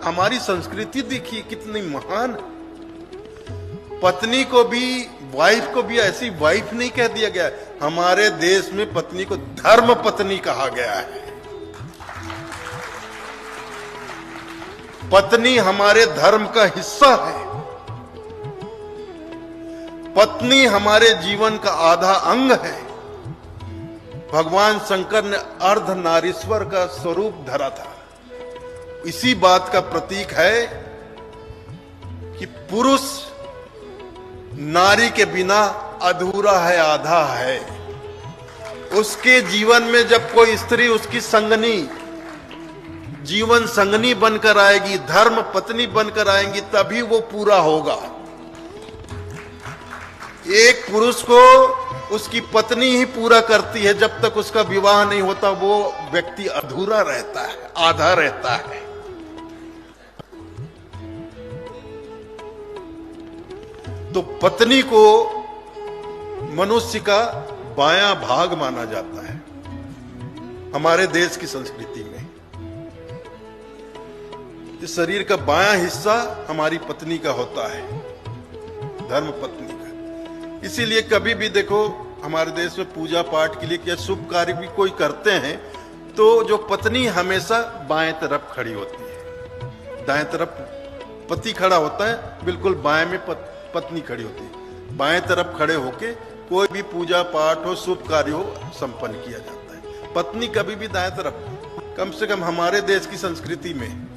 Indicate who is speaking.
Speaker 1: हमारी संस्कृति देखिए कितनी महान। पत्नी को भी, वाइफ को भी ऐसी वाइफ नहीं कह दिया गया। हमारे देश में पत्नी को धर्म पत्नी कहा गया है। पत्नी हमारे धर्म का हिस्सा है। पत्नी हमारे जीवन का आधा अंग है। भगवान शंकर ने अर्ध नारीश्वर का स्वरूप धरा था। इसी बात का प्रतीक है कि पुरुष नारी के बिना अधूरा है, आधा है। उसके जीवन में जब कोई स्त्री उसकी संगनी, जीवन संगनी बनकर आएगी, धर्म पत्नी बनकर आएंगी, तभी वो पूरा होगा। एक पुरुष को उसकी पत्नी ही पूरा करती है। जब तक उसका विवाह नहीं होता वो व्यक्ति अधूरा रहता है, आधा रहता है। तो पत्नी को मनुष्य का बायां भाग माना जाता है हमारे देश की संस्कृति में। इस शरीर का बायां हिस्सा हमारी पत्नी का होता है, धर्म पत्नी का। इसीलिए कभी भी देखो हमारे देश में पूजा पाठ के लिए क्या शुभ कार्य भी कोई करते हैं तो जो पत्नी हमेशा बाएं तरफ खड़ी होती है। दाएं तरफ पति खड़ा होता है, बिल्कुल बाएं में पत्नी खड़ी होती है। बाएं तरफ खड़े होके कोई भी पूजा पाठ हो, शुभ कार्य हो, संपन्न किया जाता है। पत्नी कभी भी दाएं तरफ, कम से कम हमारे देश की संस्कृति में